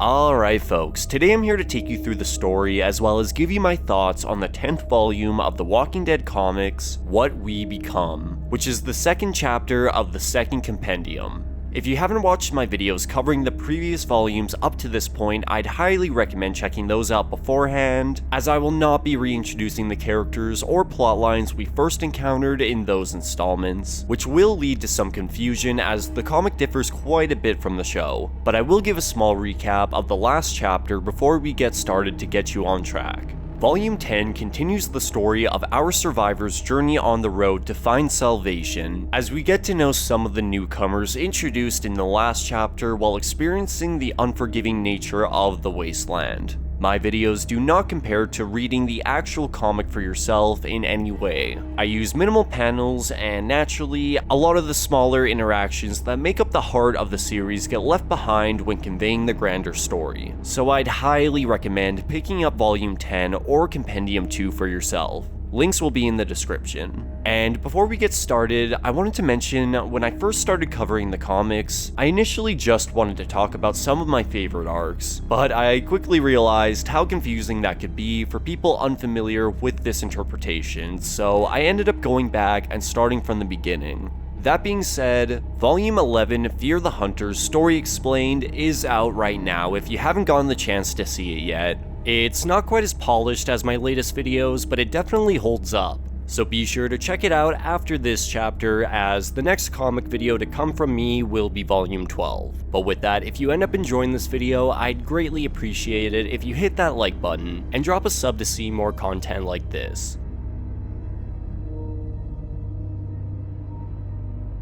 Alright folks, today I'm here to take you through the story as well as give you my thoughts on the 10th volume of the Walking Dead comics, What We Become, which is the second chapter of the second compendium. If you haven't watched my videos covering the previous volumes up to this point, I'd highly recommend checking those out beforehand, as I will not be reintroducing the characters or plotlines we first encountered in those installments, which will lead to some confusion as the comic differs quite a bit from the show, but I will give a small recap of the last chapter before we get started to get you on track. Volume 10 continues the story of our survivors' journey on the road to find salvation, as we get to know some of the newcomers introduced in the last chapter while experiencing the unforgiving nature of the wasteland. My videos do not compare to reading the actual comic for yourself in any way. I use minimal panels, and naturally, a lot of the smaller interactions that make up the heart of the series get left behind when conveying the grander story, so I'd highly recommend picking up Volume 10 or Compendium 2 for yourself. Links will be in the description. And before we get started, I wanted to mention, when I first started covering the comics, I initially just wanted to talk about some of my favorite arcs, but I quickly realized how confusing that could be for people unfamiliar with this interpretation, so I ended up going back and starting from the beginning. That being said, Volume 11, Fear the Hunters, Story Explained, is out right now if you haven't gotten the chance to see it yet. It's not quite as polished as my latest videos, but it definitely holds up. So be sure to check it out after this chapter, as the next comic video to come from me will be Volume 12. But with that, if you end up enjoying this video, I'd greatly appreciate it if you hit that like button, and drop a sub to see more content like this.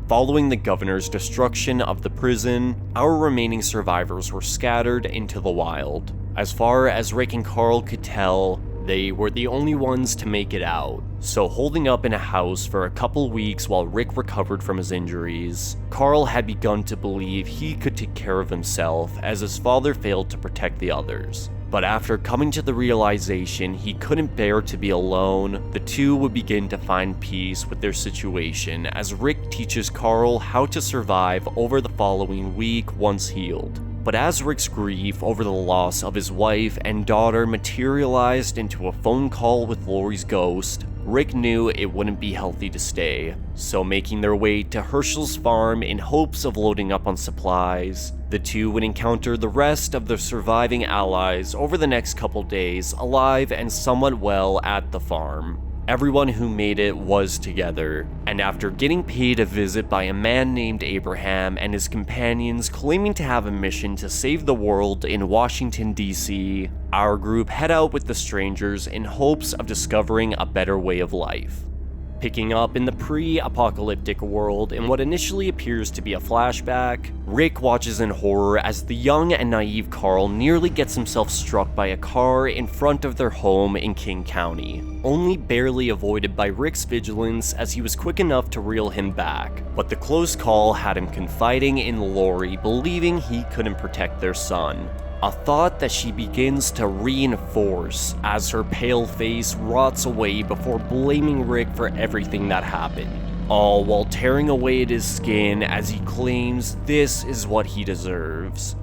Following the governor's destruction of the prison, our remaining survivors were scattered into the wild. As far as Rick and Carl could tell, they were the only ones to make it out. So holding up in a house for a couple weeks while Rick recovered from his injuries, Carl had begun to believe he could take care of himself as his father failed to protect the others. But after coming to the realization he couldn't bear to be alone, the two would begin to find peace with their situation as Rick teaches Carl how to survive over the following week once healed. But as Rick's grief over the loss of his wife and daughter materialized into a phone call with Lori's ghost, Rick knew it wouldn't be healthy to stay, so making their way to Herschel's farm in hopes of loading up on supplies, the two would encounter the rest of their surviving allies over the next couple days, alive and somewhat well at the farm. Everyone who made it was together, and after getting paid a visit by a man named Abraham and his companions claiming to have a mission to save the world in Washington, D.C., our group head out with the strangers in hopes of discovering a better way of life. Picking up in the pre-apocalyptic world in what initially appears to be a flashback, Rick watches in horror as the young and naive Carl nearly gets himself struck by a car in front of their home in King County, only barely avoided by Rick's vigilance as he was quick enough to reel him back. But the close call had him confiding in Lori, believing he couldn't protect their son. A thought that she begins to reinforce as her pale face rots away before blaming Rick for everything that happened, all while tearing away at his skin as he claims this is what he deserves.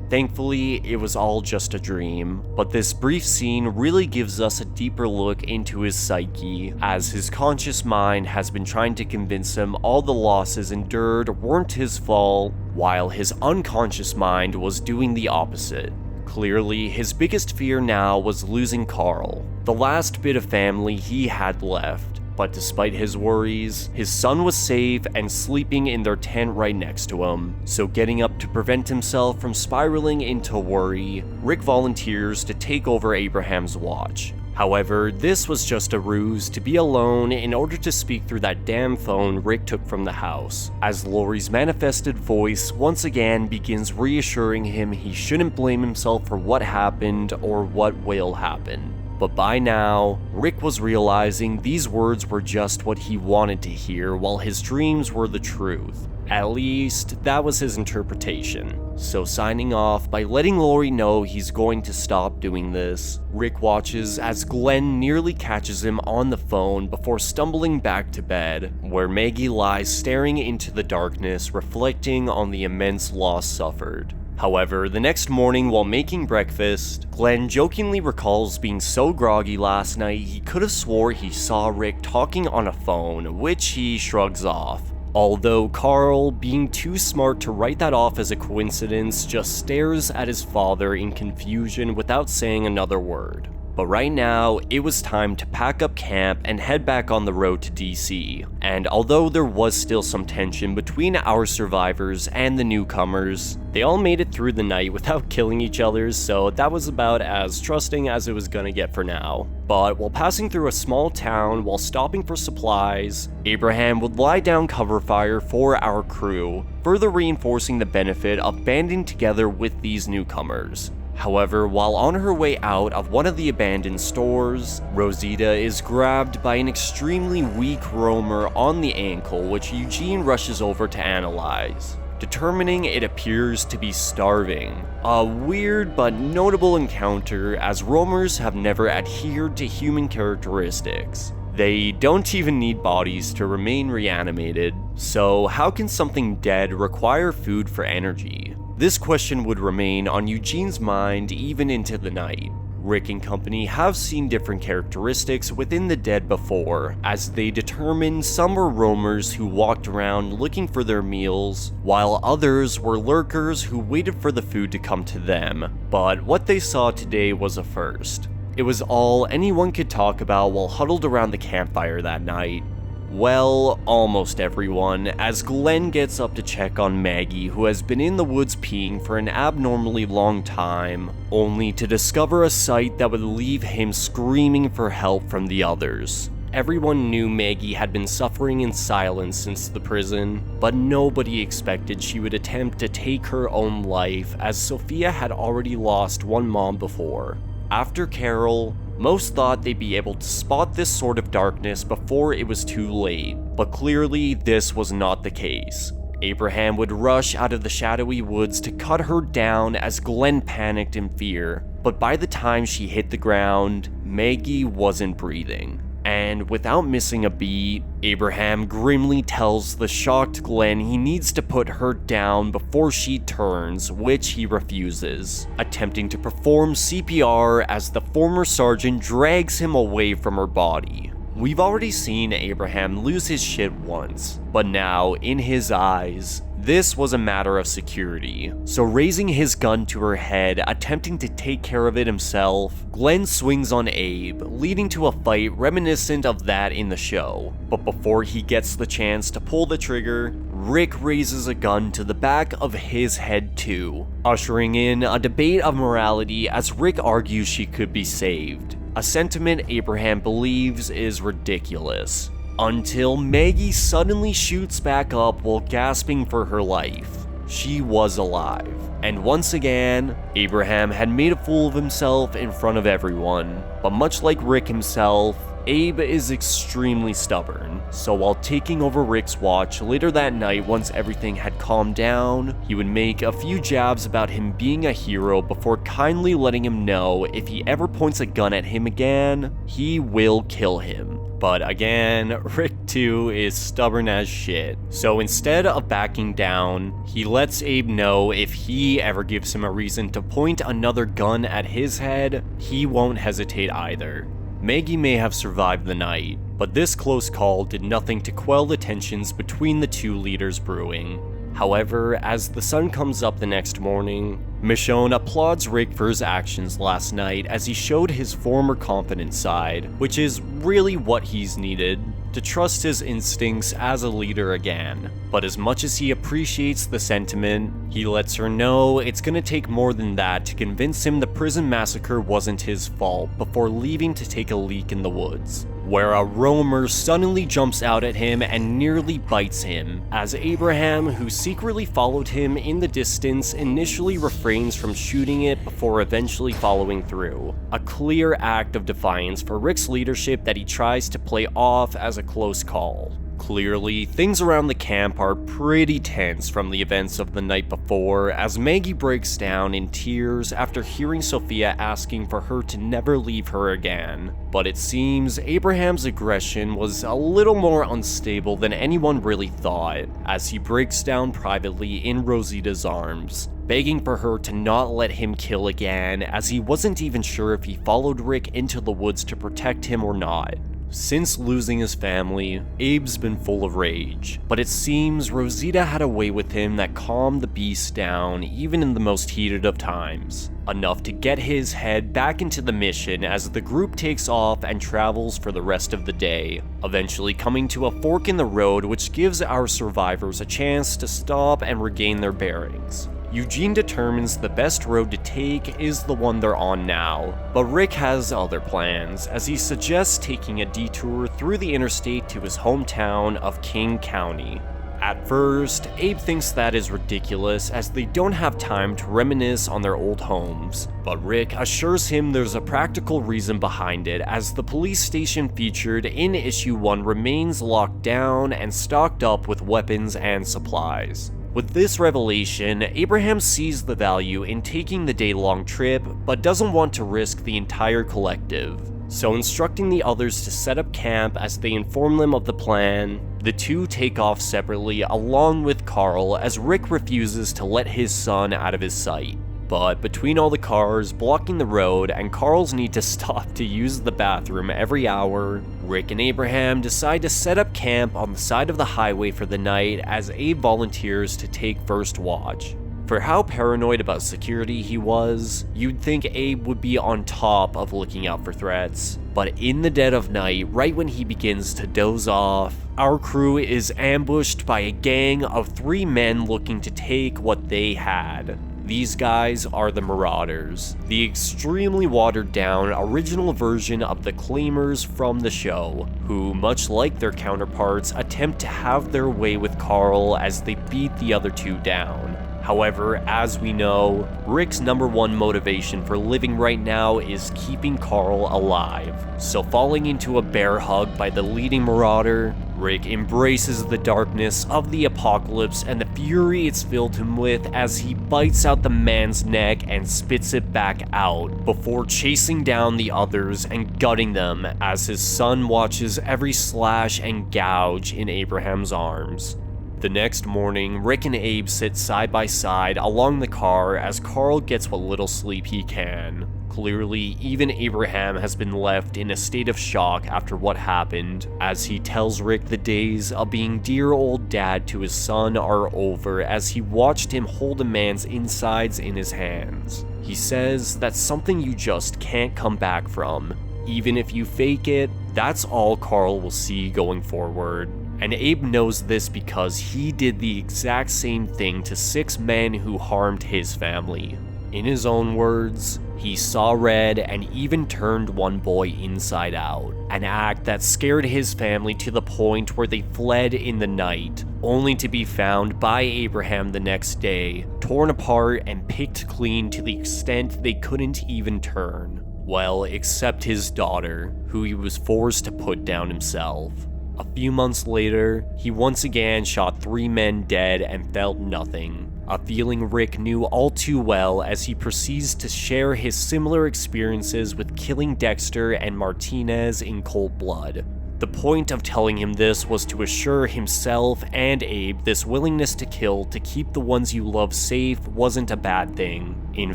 Thankfully, it was all just a dream, but this brief scene really gives us a deeper look into his psyche, as his conscious mind has been trying to convince him all the losses endured weren't his fault, while his unconscious mind was doing the opposite. Clearly, his biggest fear now was losing Carl, the last bit of family he had left. But despite his worries, his son was safe and sleeping in their tent right next to him, so getting up to prevent himself from spiraling into worry, Rick volunteers to take over Abraham's watch. However, this was just a ruse to be alone in order to speak through that damn phone Rick took from the house, as Lori's manifested voice once again begins reassuring him he shouldn't blame himself for what happened or what will happen. But by now, Rick was realizing these words were just what he wanted to hear, while his dreams were the truth. At least, that was his interpretation. So signing off by letting Lori know he's going to stop doing this, Rick watches as Glenn nearly catches him on the phone before stumbling back to bed, where Maggie lies staring into the darkness, reflecting on the immense loss suffered. However, the next morning while making breakfast, Glenn jokingly recalls being so groggy last night he could have swore he saw Rick talking on a phone, which he shrugs off. Although Carl, being too smart to write that off as a coincidence, just stares at his father in confusion without saying another word. But right now, it was time to pack up camp and head back on the road to DC. And although there was still some tension between our survivors and the newcomers, they all made it through the night without killing each other, so that was about as trusting as it was gonna get for now. But while passing through a small town while stopping for supplies, Abraham would lie down cover fire for our crew, further reinforcing the benefit of banding together with these newcomers. However, while on her way out of one of the abandoned stores, Rosita is grabbed by an extremely weak roamer on the ankle, which Eugene rushes over to analyze, determining it appears to be starving. A weird but notable encounter, as roamers have never adhered to human characteristics. They don't even need bodies to remain reanimated, so how can something dead require food for energy? This question would remain on Eugene's mind even into the night. Rick and company have seen different characteristics within the dead before, as they determined some were roamers who walked around looking for their meals, while others were lurkers who waited for the food to come to them. But what they saw today was a first. It was all anyone could talk about while huddled around the campfire that night. Well, almost everyone, as Glenn gets up to check on Maggie, who has been in the woods peeing for an abnormally long time, only to discover a sight that would leave him screaming for help from the others. Everyone knew Maggie had been suffering in silence since the prison, but nobody expected she would attempt to take her own life, as Sophia had already lost one mom before. After Carol, most thought they'd be able to spot this sort of darkness before it was too late, but clearly this was not the case. Abraham would rush out of the shadowy woods to cut her down as Glenn panicked in fear, but by the time she hit the ground, Maggie wasn't breathing. And without missing a beat, Abraham grimly tells the shocked Glenn he needs to put her down before she turns, which he refuses, attempting to perform CPR as the former sergeant drags him away from her body. We've already seen Abraham lose his shit once, but now, in his eyes, this was a matter of security, so raising his gun to her head, attempting to take care of it himself, Glenn swings on Abe, leading to a fight reminiscent of that in the show. But before he gets the chance to pull the trigger, Rick raises a gun to the back of his head too, ushering in a debate of morality as Rick argues she could be saved, a sentiment Abraham believes is ridiculous. Until Maggie suddenly shoots back up while gasping for her life. She was alive. And once again, Abraham had made a fool of himself in front of everyone. But much like Rick himself, Abe is extremely stubborn, so while taking over Rick's watch later that night once everything had calmed down, he would make a few jabs about him being a hero before kindly letting him know if he ever points a gun at him again, he will kill him. But again, Rick too is stubborn as shit. So instead of backing down, he lets Abe know if he ever gives him a reason to point another gun at his head, he won't hesitate either. Maggie may have survived the night, but this close call did nothing to quell the tensions between the two leaders brewing. However, as the sun comes up the next morning, Michonne applauds Rick for his actions last night as he showed his former confident side, which is really what he's needed, to trust his instincts as a leader again. But as much as he appreciates the sentiment, he lets her know it's gonna take more than that to convince him the prison massacre wasn't his fault before leaving to take a leak in the woods, where a roamer suddenly jumps out at him and nearly bites him, as Abraham, who secretly followed him in the distance, initially refrains from shooting it before eventually following through. A clear act of defiance for Rick's leadership that he tries to play off as a close call. Clearly, things around the camp are pretty tense from the events of the night before, as Maggie breaks down in tears after hearing Sophia asking for her to never leave her again. But it seems Abraham's aggression was a little more unstable than anyone really thought, as he breaks down privately in Rosita's arms, begging for her to not let him kill again, as he wasn't even sure if he followed Rick into the woods to protect him or not. Since losing his family, Abe's been full of rage, but it seems Rosita had a way with him that calmed the beast down even in the most heated of times, enough to get his head back into the mission as the group takes off and travels for the rest of the day, eventually coming to a fork in the road which gives our survivors a chance to stop and regain their bearings. Eugene determines the best road to take is the one they're on now, but Rick has other plans, as he suggests taking a detour through the interstate to his hometown of King County. At first, Abe thinks that is ridiculous as they don't have time to reminisce on their old homes, but Rick assures him there's a practical reason behind it, as the police station featured in issue 1 remains locked down and stocked up with weapons and supplies. With this revelation, Abraham sees the value in taking the day-long trip, but doesn't want to risk the entire collective. So instructing the others to set up camp as they inform them of the plan, the two take off separately along with Carl as Rick refuses to let his son out of his sight. But between all the cars blocking the road and Carl's need to stop to use the bathroom every hour, Rick and Abraham decide to set up camp on the side of the highway for the night as Abe volunteers to take first watch. For how paranoid about security he was, you'd think Abe would be on top of looking out for threats. But in the dead of night, right when he begins to doze off, our crew is ambushed by a gang of 3 men looking to take what they had. These guys are the Marauders, the extremely watered down original version of the Claimers from the show, who, much like their counterparts, attempt to have their way with Carl as they beat the other two down. However, as we know, Rick's #1 motivation for living right now is keeping Carl alive. So falling into a bear hug by the leading Marauder, Rick embraces the darkness of the apocalypse and the fury it's filled him with as he bites out the man's neck and spits it back out, before chasing down the others and gutting them as his son watches every slash and gouge in Abraham's arms. The next morning, Rick and Abe sit side by side along the car as Carl gets what little sleep he can. Clearly, even Abraham has been left in a state of shock after what happened, as he tells Rick the days of being dear old dad to his son are over as he watched him hold a man's insides in his hands. He says that's something you just can't come back from. Even if you fake it, that's all Carl will see going forward. And Abe knows this because he did the exact same thing to 6 men who harmed his family. In his own words, he saw red and even turned one boy inside out, an act that scared his family to the point where they fled in the night, only to be found by Abraham the next day, torn apart and picked clean to the extent they couldn't even turn. Well, except his daughter, who he was forced to put down himself. A few months later, he once again shot 3 men dead and felt nothing, a feeling Rick knew all too well as he proceeds to share his similar experiences with killing Dexter and Martinez in cold blood. The point of telling him this was to assure himself and Abe this willingness to kill to keep the ones you love safe wasn't a bad thing. In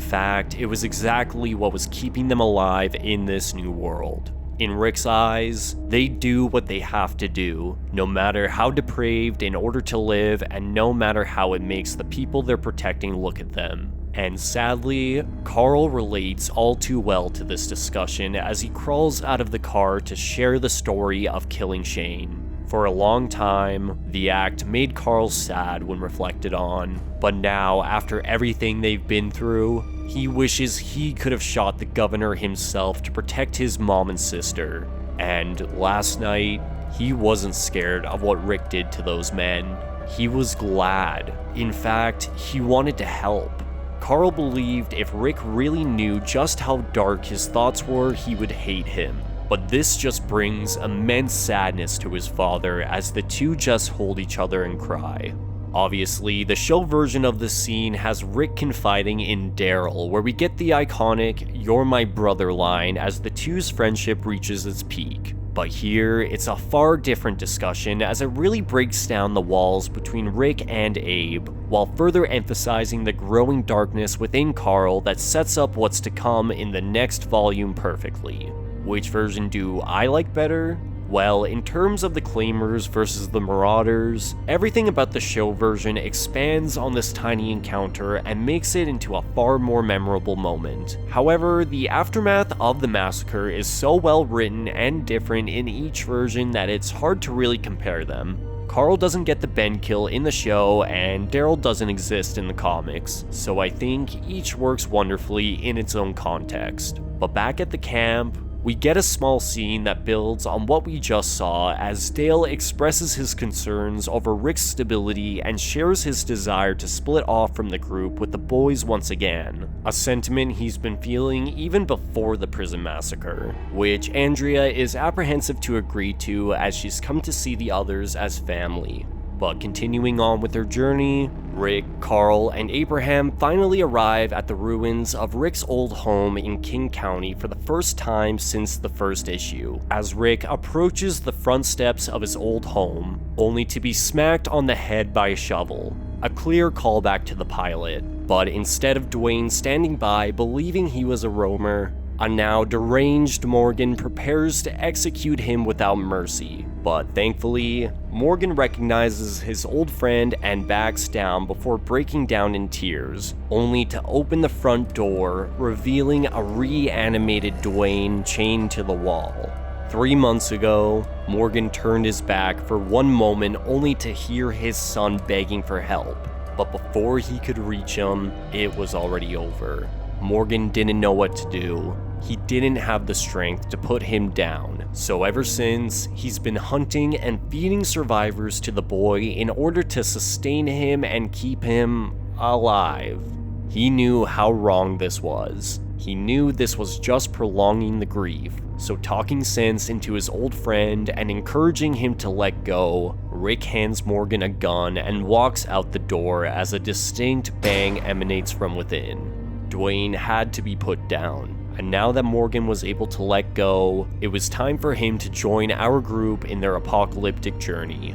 fact, it was exactly what was keeping them alive in this new world. In Rick's eyes, they do what they have to do, no matter how depraved in order to live and no matter how it makes the people they're protecting look at them. And sadly, Carl relates all too well to this discussion as he crawls out of the car to share the story of killing Shane. For a long time, the act made Carl sad when reflected on, but now, after everything they've been through, he wishes he could have shot the governor himself to protect his mom and sister. And last night, he wasn't scared of what Rick did to those men. He was glad. In fact, he wanted to help. Carl believed if Rick really knew just how dark his thoughts were, he would hate him. But this just brings immense sadness to his father as the two just hold each other and cry. Obviously, the show version of this scene has Rick confiding in Daryl, where we get the iconic "You're my brother" line as the two's friendship reaches its peak. But here, it's a far different discussion as it really breaks down the walls between Rick and Abe, while further emphasizing the growing darkness within Carl that sets up what's to come in the next volume perfectly. Which version do I like better? Well, in terms of the Claimers versus the Marauders, everything about the show version expands on this tiny encounter and makes it into a far more memorable moment. However, the aftermath of the massacre is so well written and different in each version that it's hard to really compare them. Carl doesn't get the Ben kill in the show, and Daryl doesn't exist in the comics, so I think each works wonderfully in its own context. But back at the camp, we get a small scene that builds on what we just saw as Dale expresses his concerns over Rick's stability and shares his desire to split off from the group with the boys once again, a sentiment he's been feeling even before the prison massacre, which Andrea is apprehensive to agree to as she's come to see the others as family. But continuing on with their journey, Rick, Carl, and Abraham finally arrive at the ruins of Rick's old home in King County for the first time since the first issue, as Rick approaches the front steps of his old home, only to be smacked on the head by a shovel, a clear callback to the pilot. But instead of Dwayne standing by believing he was a roamer, a now deranged Morgan prepares to execute him without mercy. But thankfully, Morgan recognizes his old friend and backs down before breaking down in tears, only to open the front door, revealing a reanimated Dwayne chained to the wall. 3 months ago, Morgan turned his back for one moment only to hear his son begging for help. But before he could reach him, it was already over. Morgan didn't know what to do. He didn't have the strength to put him down, so ever since, he's been hunting and feeding survivors to the boy in order to sustain him and keep him alive. He knew how wrong this was. He knew this was just prolonging the grief, so talking sense into his old friend and encouraging him to let go, Rick hands Morgan a gun and walks out the door as a distinct bang emanates from within. Dwayne had to be put down, and now that Morgan was able to let go, it was time for him to join our group in their apocalyptic journey.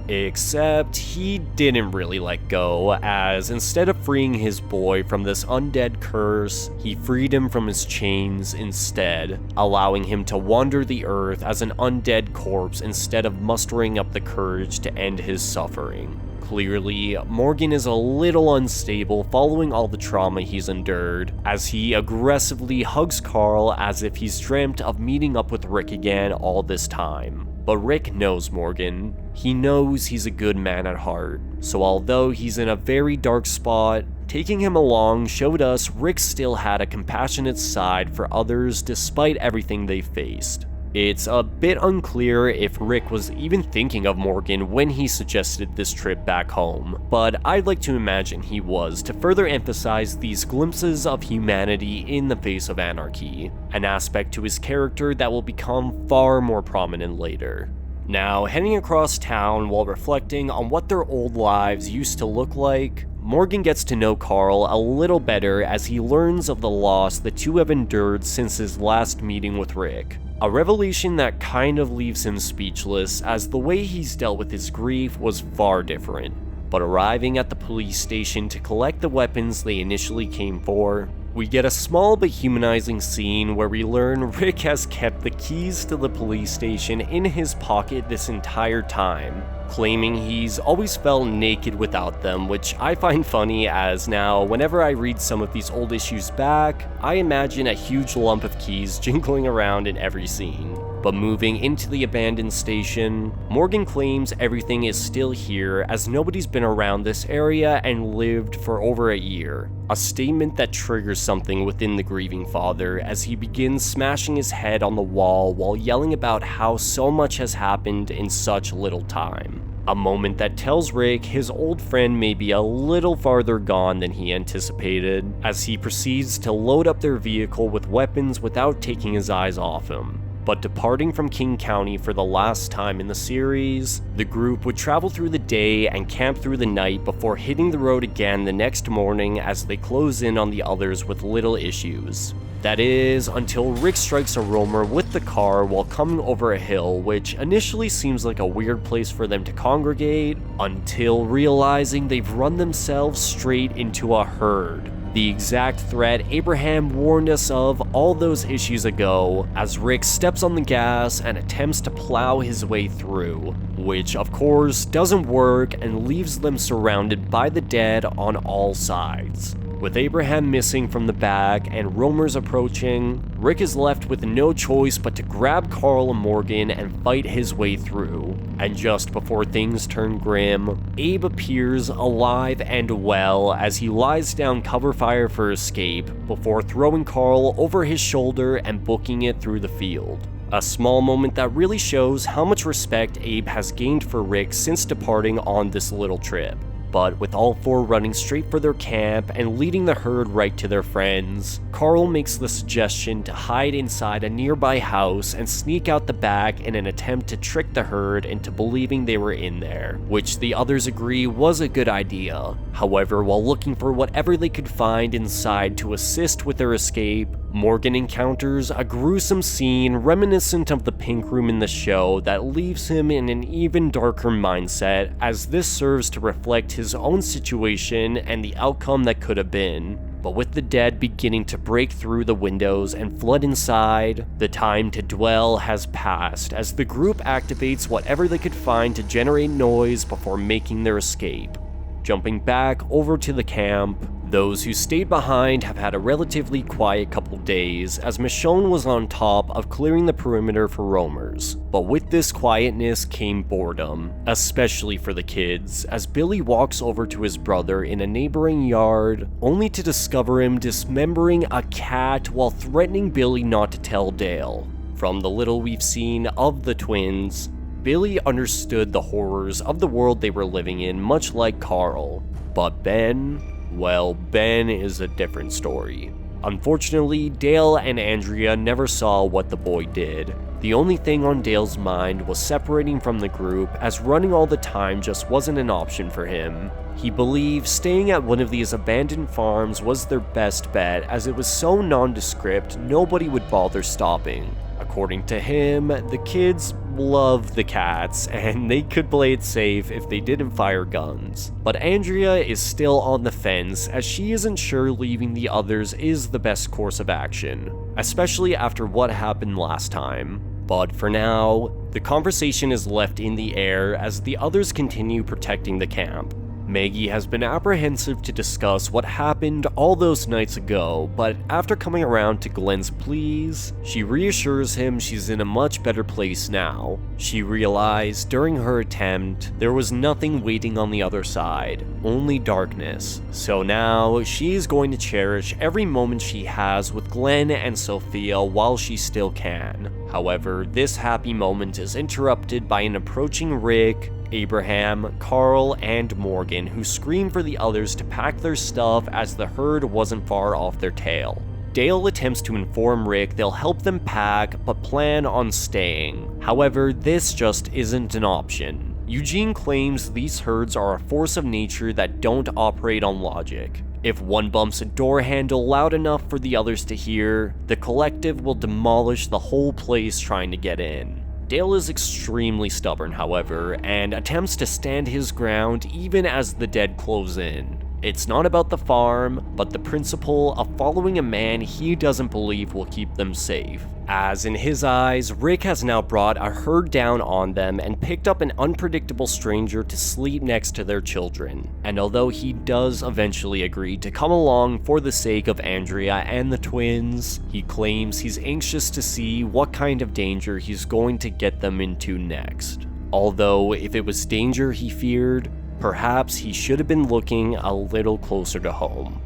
Except he didn't really let go, as instead of freeing his boy from this undead curse, he freed him from his chains instead, allowing him to wander the earth as an undead corpse instead of mustering up the courage to end his suffering. Clearly, Morgan is a little unstable following all the trauma he's endured, as he aggressively hugs Carl as if he's dreamt of meeting up with Rick again all this time. But Rick knows Morgan. He knows he's a good man at heart, so although he's in a very dark spot, taking him along showed us Rick still had a compassionate side for others despite everything they faced. It's a bit unclear if Rick was even thinking of Morgan when he suggested this trip back home, but I'd like to imagine he was to further emphasize these glimpses of humanity in the face of anarchy, an aspect to his character that will become far more prominent later. Now, heading across town while reflecting on what their old lives used to look like, Morgan gets to know Carl a little better as he learns of the loss the two have endured since his last meeting with Rick. A revelation that kind of leaves him speechless, as the way he's dealt with his grief was far different. But arriving at the police station to collect the weapons they initially came for, we get a small but humanizing scene where we learn Rick has kept the keys to the police station in his pocket this entire time, claiming he's always felt naked without them, which I find funny as now, whenever I read some of these old issues back, I imagine a huge lump of keys jingling around in every scene. But moving into the abandoned station, Morgan claims everything is still here as nobody's been around this area and lived for over a year. A statement that triggers something within the grieving father as he begins smashing his head on the wall while yelling about how so much has happened in such little time. A moment that tells Rick his old friend may be a little farther gone than he anticipated, as he proceeds to load up their vehicle with weapons without taking his eyes off him. But departing from King County for the last time in the series, the group would travel through the day and camp through the night before hitting the road again the next morning as they close in on the others with little issues. That is, until Rick strikes a roamer with the car while coming over a hill, which initially seems like a weird place for them to congregate, until realizing they've run themselves straight into a herd. The exact threat Abraham warned us of all those issues ago, as Rick steps on the gas and attempts to plow his way through, which of course doesn't work and leaves them surrounded by the dead on all sides. With Abraham missing from the back and roamers approaching, Rick is left with no choice but to grab Carl and Morgan and fight his way through. And just before things turn grim, Abe appears alive and well as he lies down cover fire for escape before throwing Carl over his shoulder and booking it through the field. A small moment that really shows how much respect Abe has gained for Rick since departing on this little trip. But with all four running straight for their camp and leading the herd right to their friends, Carl makes the suggestion to hide inside a nearby house and sneak out the back in an attempt to trick the herd into believing they were in there, which the others agree was a good idea. However, while looking for whatever they could find inside to assist with their escape, Morgan encounters a gruesome scene reminiscent of the Pink Room in the show that leaves him in an even darker mindset, as this serves to reflect his own situation and the outcome that could have been. But with the dead beginning to break through the windows and flood inside, the time to dwell has passed as the group activates whatever they could find to generate noise before making their escape. Jumping back over to the camp, those who stayed behind have had a relatively quiet couple days, as Michonne was on top of clearing the perimeter for roamers. But with this quietness came boredom, especially for the kids, as Billy walks over to his brother in a neighboring yard, only to discover him dismembering a cat while threatening Billy not to tell Dale. From the little we've seen of the twins, Billy understood the horrors of the world they were living in, much like Carl. But Ben? Well, Ben is a different story. Unfortunately, Dale and Andrea never saw what the boy did. The only thing on Dale's mind was separating from the group, as running all the time just wasn't an option for him. He believed staying at one of these abandoned farms was their best bet, as it was so nondescript nobody would bother stopping. According to him, the kids love the cats, and they could play it safe if they didn't fire guns. But Andrea is still on the fence, as she isn't sure leaving the others is the best course of action, especially after what happened last time. But for now, the conversation is left in the air as the others continue protecting the camp. Maggie has been apprehensive to discuss what happened all those nights ago, but after coming around to Glenn's pleas, she reassures him she's in a much better place now. She realized during her attempt, there was nothing waiting on the other side, only darkness. So now, she is going to cherish every moment she has with Glenn and Sophia while she still can. However, this happy moment is interrupted by an approaching Rick, Abraham, Carl, and Morgan, who scream for the others to pack their stuff as the herd wasn't far off their tail. Dale attempts to inform Rick they'll help them pack, but plan on staying. However, this just isn't an option. Eugene claims these herds are a force of nature that don't operate on logic. If one bumps a door handle loud enough for the others to hear, the collective will demolish the whole place trying to get in. Dale is extremely stubborn, however, and attempts to stand his ground even as the dead close in. It's not about the farm, but the principle of following a man he doesn't believe will keep them safe. As in his eyes, Rick has now brought a herd down on them and picked up an unpredictable stranger to sleep next to their children. And although he does eventually agree to come along for the sake of Andrea and the twins, he claims he's anxious to see what kind of danger he's going to get them into next. Although, if it was danger he feared, perhaps he should have been looking a little closer to home.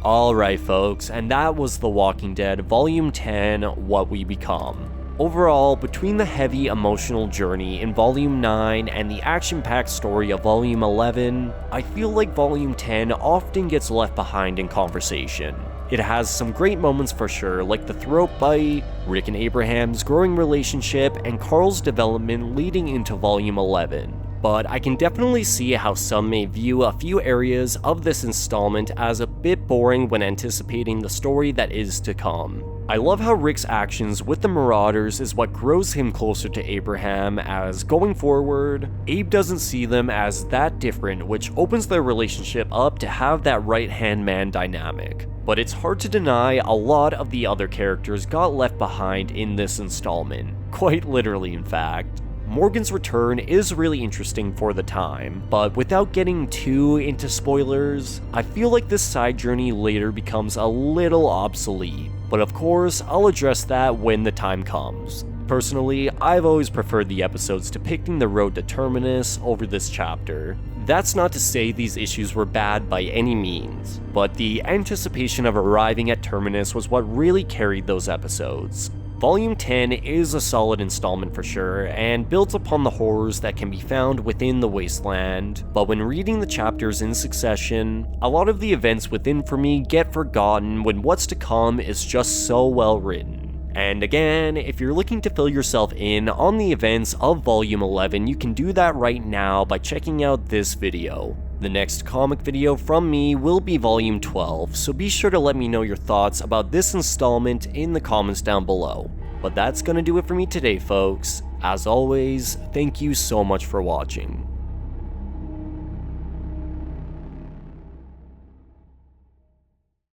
Alright folks, and that was The Walking Dead Volume 10, What We Become. Overall, between the heavy emotional journey in Volume 9 and the action-packed story of Volume 11, I feel like Volume 10 often gets left behind in conversation. It has some great moments for sure, like the throat bite, Rick and Abraham's growing relationship, and Carl's development leading into Volume 11. But I can definitely see how some may view a few areas of this installment as a bit boring when anticipating the story that is to come. I love how Rick's actions with the Marauders is what grows him closer to Abraham, as going forward, Abe doesn't see them as that different, which opens their relationship up to have that right-hand man dynamic. But it's hard to deny a lot of the other characters got left behind in this installment, quite literally in fact. Morgan's return is really interesting for the time, but without getting too into spoilers, I feel like this side journey later becomes a little obsolete. But of course, I'll address that when the time comes. Personally, I've always preferred the episodes depicting the road to Terminus over this chapter. That's not to say these issues were bad by any means, but the anticipation of arriving at Terminus was what really carried those episodes. Volume 10 is a solid installment for sure, and builds upon the horrors that can be found within the Wasteland, but when reading the chapters in succession, a lot of the events within for me get forgotten when what's to come is just so well written. And again, if you're looking to fill yourself in on the events of Volume 11, you can do that right now by checking out this video. The next comic video from me will be Volume 12, so be sure to let me know your thoughts about this installment in the comments down below. But that's gonna do it for me today, folks. As always, thank you so much for watching.